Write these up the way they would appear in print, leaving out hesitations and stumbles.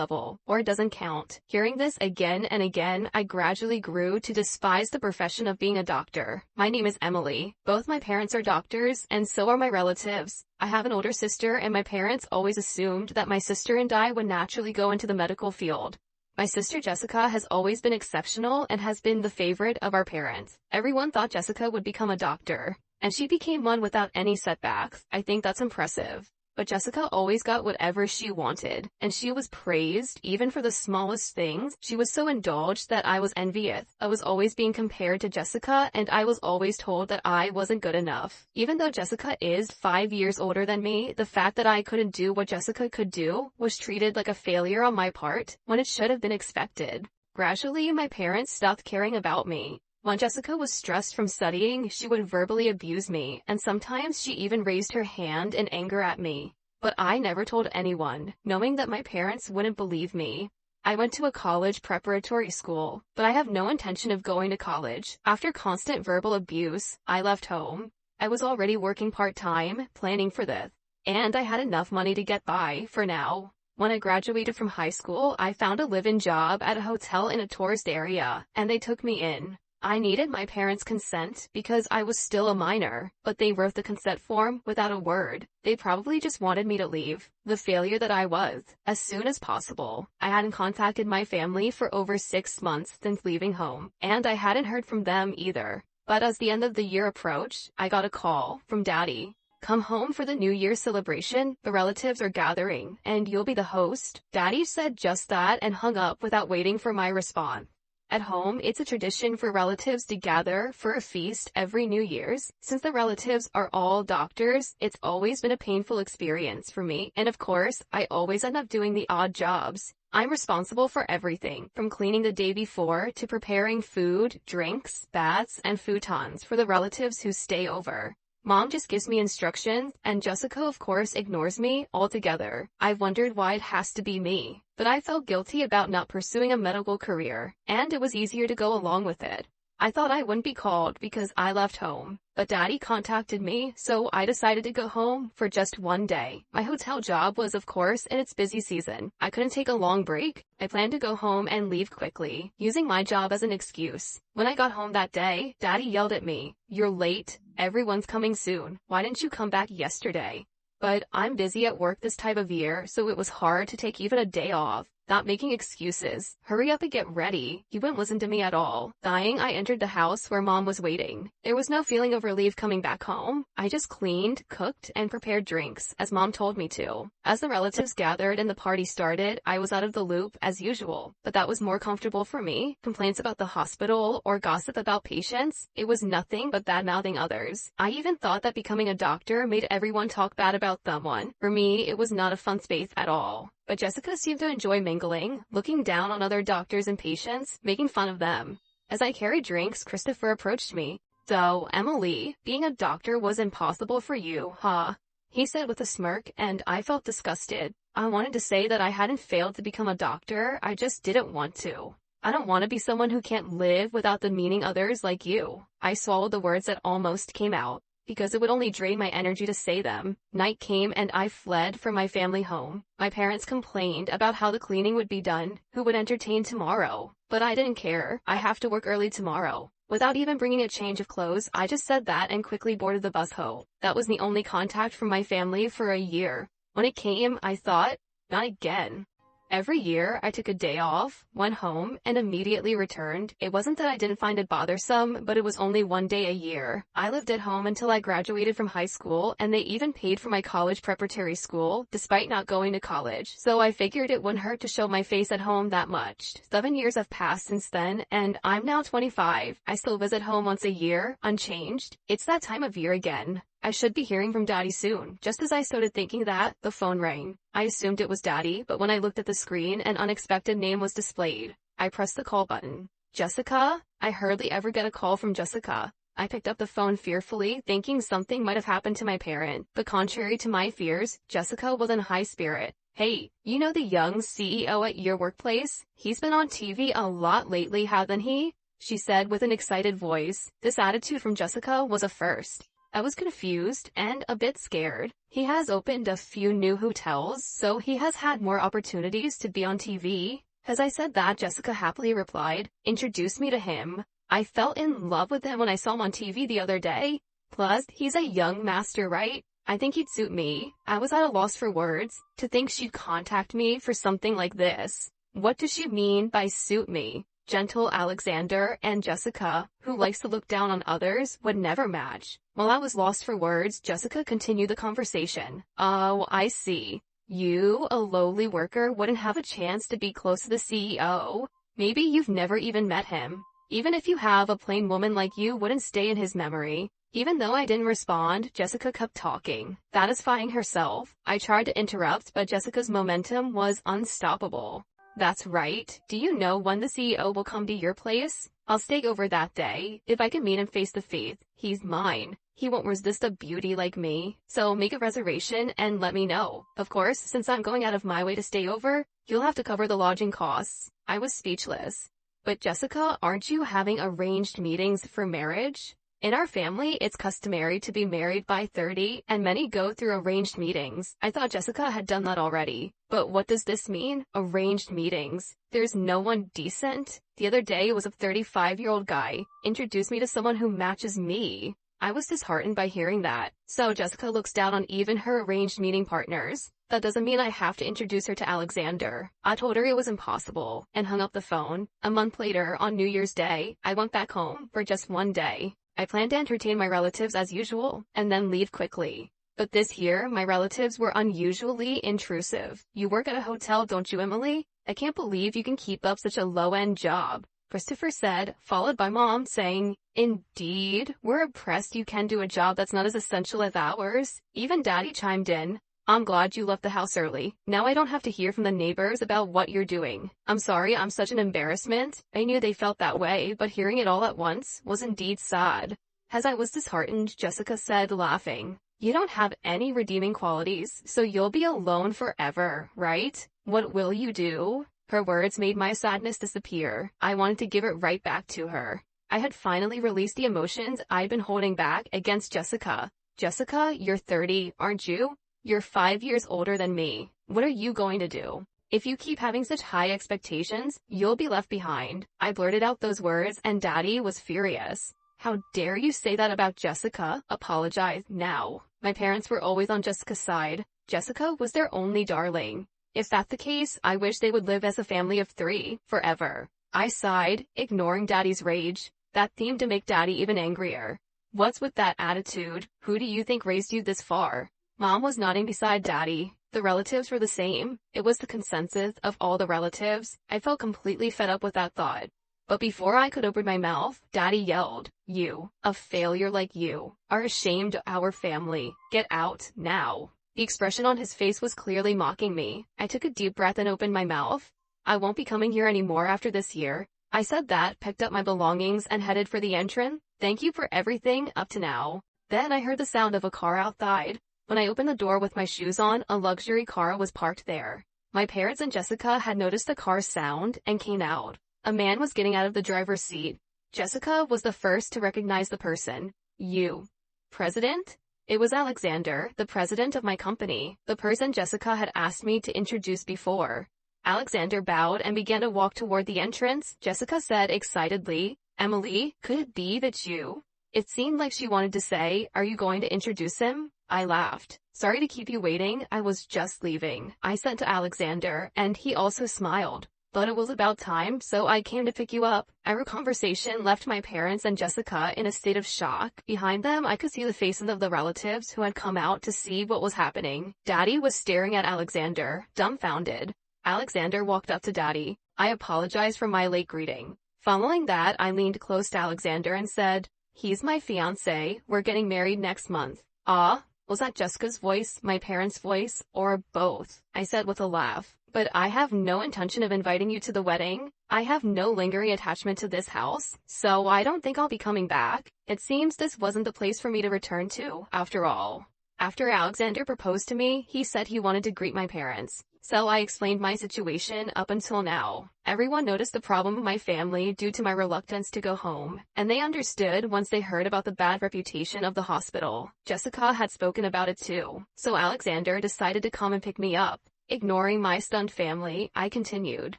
level, or it doesn't count. Hearing this again and again, I gradually grew to despise the profession of being a doctor. My name is Emily. Both my parents are doctors, and so are my relatives. I have an older sister, and my parents always assumed that my sister and I would naturally go into the medical field. My sister Jessica has always been exceptional and has been the favorite of our parents. Everyone thought Jessica would become a doctor, and she became one without any setbacks. I think that's impressive. But Jessica always got whatever she wanted, and she was praised even for the smallest things. She was so indulged that I was envious. I was always being compared to Jessica, and I was always told that I wasn't good enough. Even though Jessica is 5 years older than me, the fact that I couldn't do what Jessica could do was treated like a failure on my part, when it should have been expected. Gradually, my parents stopped caring about me. When Jessica was stressed from studying, she would verbally abuse me, and sometimes she even raised her hand in anger at me. But I never told anyone, knowing that my parents wouldn't believe me. I went to a college preparatory school, but I have no intention of going to college. After constant verbal abuse, I left home. I was already working part-time, planning for this, and I had enough money to get by for now. When I graduated from high school, I found a live-in job at a hotel in a tourist area, and they took me in. I needed my parents' consent because I was still a minor, but they wrote the consent form without a word. They probably just wanted me to leave, the failure that I was, as soon as possible. I hadn't contacted my family for over 6 months since leaving home, and I hadn't heard from them either. But as the end of the year approached, I got a call from Daddy. Come home for the New Year's celebration, the relatives are gathering, and you'll be the host. Daddy said just that and hung up without waiting for my response. At home, it's a tradition for relatives to gather for a feast every New Year's. Since the relatives are all doctors, it's always been a painful experience for me, and of course, I always end up doing the odd jobs. I'm responsible for everything, from cleaning the day before to preparing food, drinks, baths, and futons for the relatives who stay over. Mom just gives me instructions, and Jessica of course ignores me altogether. I've wondered why it has to be me, but I felt guilty about not pursuing a medical career, and it was easier to go along with it. I thought I wouldn't be called because I left home, but Daddy contacted me, so I decided to go home for just one day. My hotel job was of course in its busy season. I couldn't take a long break. I planned to go home and leave quickly, using my job as an excuse. When I got home that day, Daddy yelled at me, "You're late. Everyone's coming soon. Why didn't you come back yesterday?" But I'm busy at work this time of year, so it was hard to take even a day off. Not making excuses. Hurry up and get ready. He wouldn't listen to me at all. Sighing, I entered the house where Mom was waiting. There was no feeling of relief coming back home. I just cleaned, cooked, and prepared drinks, as Mom told me to. As the relatives gathered and the party started, I was out of the loop as usual, but that was more comfortable for me. Complaints about the hospital or gossip about patients, it was nothing but bad-mouthing others. I even thought that becoming a doctor made everyone talk bad about someone. For me, it was not a fun space at all. But Jessica seemed to enjoy mingling, looking down on other doctors and patients, making fun of them. As I carried drinks, Christopher approached me. "So, Emily, being a doctor was impossible for you, huh?" he said with a smirk, and I felt disgusted. I wanted to say that I hadn't failed to become a doctor, I just didn't want to. I don't want to be someone who can't live without demeaning others like you. I swallowed the words that almost came out, because it would only drain my energy to say them. Night came and I fled from my family home. My parents complained about how the cleaning would be done, who would entertain tomorrow. But I didn't care. I have to work early tomorrow. Without even bringing a change of clothes, I just said that and quickly boarded the bus home. That was the only contact from my family for a year. When it came, I thought, not again. Every year, I took a day off, went home, and immediately returned. It wasn't that I didn't find it bothersome, but it was only one day a year. I lived at home until I graduated from high school, and they even paid for my college preparatory school, despite not going to college. So I figured it wouldn't hurt to show my face at home that much. 7 years have passed since then, and I'm now 25. I still visit home once a year, unchanged. It's that time of year again. I should be hearing from Daddy soon. Just as I started thinking that, the phone rang. I assumed it was Daddy, but when I looked at the screen, an unexpected name was displayed. I pressed the call button. "Jessica?" I hardly ever get a call from Jessica. I picked up the phone fearfully, thinking something might have happened to my parent. But contrary to my fears, Jessica was in high spirit. "Hey, you know the young CEO at your workplace? He's been on TV a lot lately, hasn't he?" she said with an excited voice. This attitude from Jessica was a first. I was confused and a bit scared. He has opened a few new hotels, so he has had more opportunities to be on TV. As I said that, Jessica happily replied, "Introduce me to him. I fell in love with him when I saw him on TV the other day. Plus, he's a young master, right? I think he'd suit me." I was at a loss for words. To think she'd contact me for something like this. What does she mean by suit me? Gentle Alexander and Jessica, who likes to look down on others, would never match. While I was lost for words, Jessica continued the conversation. "Oh, I see. You, a lowly worker, wouldn't have a chance to be close to the CEO. Maybe you've never even met him. Even if you have, a plain woman like you wouldn't stay in his memory." Even though I didn't respond, Jessica kept talking, satisfying herself. I tried to interrupt, but Jessica's momentum was unstoppable. "That's right. Do you know when the CEO will come to your place? I'll stay over that day. If I can meet him face to face, he's mine. He won't resist a beauty like me. So make a reservation and let me know. Of course, since I'm going out of my way to stay over, you'll have to cover the lodging costs." I was speechless. "But Jessica, aren't you having arranged meetings for marriage? In our family, it's customary to be married by 30, and many go through arranged meetings." I thought Jessica had done that already. But what does this mean? Arranged meetings. There's no one decent? The other day it was a 35-year-old guy. Introduced me to someone who matches me. I was disheartened by hearing that. So Jessica looks down on even her arranged meeting partners. That doesn't mean I have to introduce her to Alexander. I told her it was impossible, and hung up the phone. A month later, on New Year's Day, I went back home for just one day. I planned to entertain my relatives as usual, and then leave quickly. But this year, my relatives were unusually intrusive. "You work at a hotel, don't you, Emily? I can't believe you can keep up such a low-end job," Christopher said, followed by Mom saying, "Indeed, we're impressed you can do a job that's not as essential as ours." Even Daddy chimed in, "I'm glad you left the house early. Now I don't have to hear from the neighbors about what you're doing. I'm sorry I'm such an embarrassment." I knew they felt that way, but hearing it all at once was indeed sad. As I was disheartened, Jessica said, laughing, "You don't have any redeeming qualities, so you'll be alone forever, right? What will you do?" Her words made my sadness disappear. I wanted to give it right back to her. I had finally released the emotions I'd been holding back against Jessica. "Jessica, you're 30, aren't you? You're 5 years older than me. What are you going to do? If you keep having such high expectations, you'll be left behind." I blurted out those words, and Daddy was furious. "How dare you say that about Jessica? Apologize now." My parents were always on Jessica's side. Jessica was their only darling. If that's the case, I wish they would live as a family of 3, forever. I sighed, ignoring Daddy's rage. That seemed to make Daddy even angrier. "What's with that attitude? Who do you think raised you this far?" Mom was nodding beside Daddy. The relatives were the same. It was the consensus of all the relatives. I felt completely fed up with that thought. But before I could open my mouth, Daddy yelled, "You, a failure like you, are ashamed of our family. Get out, now." The expression on his face was clearly mocking me. I took a deep breath and opened my mouth. "I won't be coming here anymore after this year." I said that, picked up my belongings, and headed for the entrance. "Thank you for everything up to now." Then I heard the sound of a car outside. When I opened the door with my shoes on, a luxury car was parked there. My parents and Jessica had noticed the car's sound and came out. A man was getting out of the driver's seat. Jessica was the first to recognize the person. "You, President?" It was Alexander, the president of my company, the person Jessica had asked me to introduce before. Alexander bowed and began to walk toward the entrance. Jessica said excitedly, "Emily, could it be that you?" It seemed like she wanted to say, "Are you going to introduce him?" I laughed. "Sorry to keep you waiting, I was just leaving," I said to Alexander, and he also smiled. "But it was about time, so I came to pick you up." Our conversation left my parents and Jessica in a state of shock. Behind them, I could see the faces of the relatives who had come out to see what was happening. Daddy was staring at Alexander, dumbfounded. Alexander walked up to Daddy. I apologized for my late greeting. Following that, I leaned close to Alexander and said, "He's my fiancé. We're getting married next month." "Ah?" Was that Jessica's voice, my parents' voice, or both? I said with a laugh. "But I have no intention of inviting you to the wedding. I have no lingering attachment to this house, so I don't think I'll be coming back." It seems this wasn't the place for me to return to, after all. After Alexander proposed to me, he said he wanted to greet my parents. So I explained my situation up until now. Everyone noticed the problem of my family due to my reluctance to go home, and they understood once they heard about the bad reputation of the hospital. Jessica had spoken about it too, so Alexander decided to come and pick me up. Ignoring my stunned family, I continued.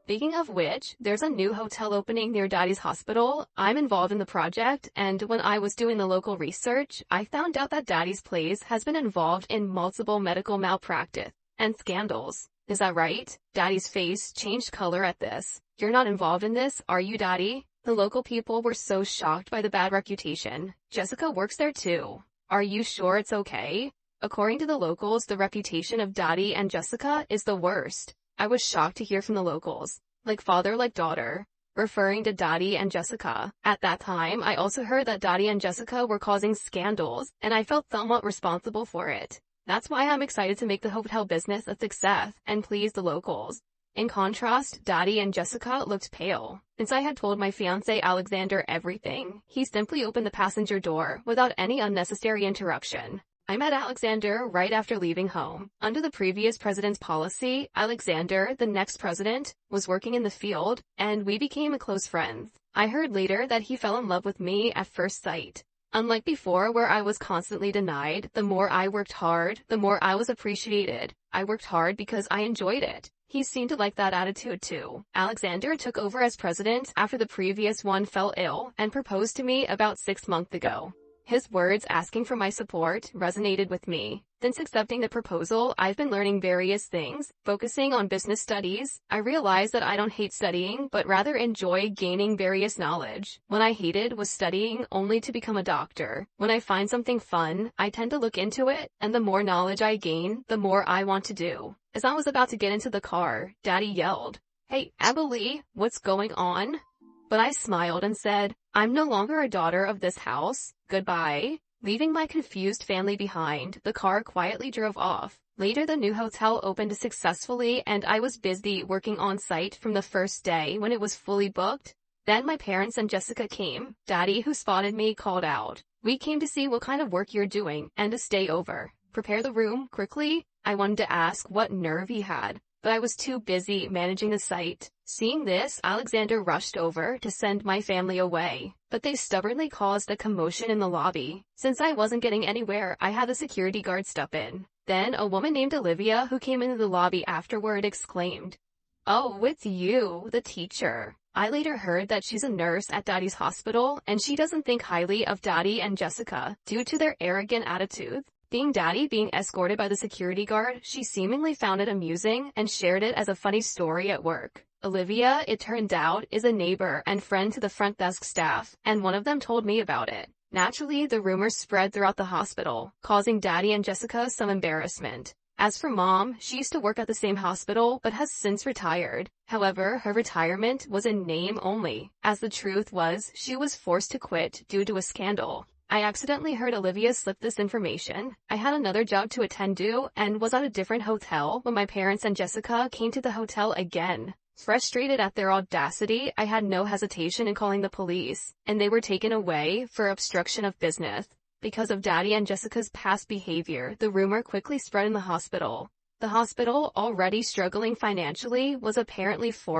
Speaking of which, there's a new hotel opening near Daddy's hospital. I'm involved in the project, and when I was doing the local research, I found out that Daddy's place has been involved in multiple medical malpractice and scandals. Is that right? Daddy's face changed color at this. You're not involved in this, are you, Daddy? The local people were so shocked by the bad reputation. Jessica works there too. Are you sure it's okay? According to the locals, the reputation of Daddy and Jessica is the worst. I was shocked to hear from the locals. Like father, like daughter. Referring to Daddy and Jessica. At that time, I also heard that Daddy and Jessica were causing scandals, and I felt somewhat responsible for it. That's why I'm excited to make the hotel business a success and please the locals. In contrast, Daddy and Jessica looked pale. Since I had told my fiancé Alexander everything, he simply opened the passenger door without any unnecessary interruption. I met Alexander right after leaving home. Under the previous president's policy, Alexander, the next president, was working in the field, and we became close friends. I heard later that he fell in love with me at first sight. Unlike before, where I was constantly denied, the more I worked hard, the more I was appreciated. I worked hard because I enjoyed it. He seemed to like that attitude too. Alexander took over as president after the previous one fell ill and proposed to me about 6 months ago. His words asking for my support resonated with me. Since accepting the proposal, I've been learning various things, focusing on business studies. I realized that I don't hate studying, but rather enjoy gaining various knowledge. What I hated was studying only to become a doctor. When I find something fun, I tend to look into it, and the more knowledge I gain, the more I want to do. As I was about to get into the car, Daddy yelled, "Hey, Emily, what's going on?" But I smiled and said, "I'm no longer a daughter of this house. Goodbye." Leaving my confused family behind, the car quietly drove off. Later, the new hotel opened successfully, and I was busy working on site from the first day when it was fully booked. Then my parents and Jessica came. Daddy, who spotted me, called out, "We came to see what kind of work you're doing and to stay over. Prepare the room quickly." I wanted to ask what nerve he had, but I was too busy managing the site. Seeing this, Alexander rushed over to send my family away, but they stubbornly caused a commotion in the lobby. Since I wasn't getting anywhere, I had the security guard step in. Then a woman named Olivia, who came into the lobby afterward, exclaimed, "Oh, it's you, the teacher." I later heard that she's a nurse at Daddy's hospital, and she doesn't think highly of Daddy and Jessica due to their arrogant attitudes. Seeing Daddy being escorted by the security guard, she seemingly found it amusing and shared it as a funny story at work. Olivia, it turned out, is a neighbor and friend to the front desk staff, and one of them told me about it. Naturally, the rumors spread throughout the hospital, causing Daddy and Jessica some embarrassment. As for Mom, she used to work at the same hospital but has since retired. However, her retirement was in name only, as the truth was she was forced to quit due to a scandal. I accidentally heard Olivia slip this information. I had another job to attend to and was at a different hotel when my parents and Jessica came to the hotel again. Frustrated at their audacity, I had no hesitation in calling the police, and they were taken away for obstruction of business. Because of Daddy and Jessica's past behavior, the rumor quickly spread in the hospital. The hospital, already struggling financially, was apparently forced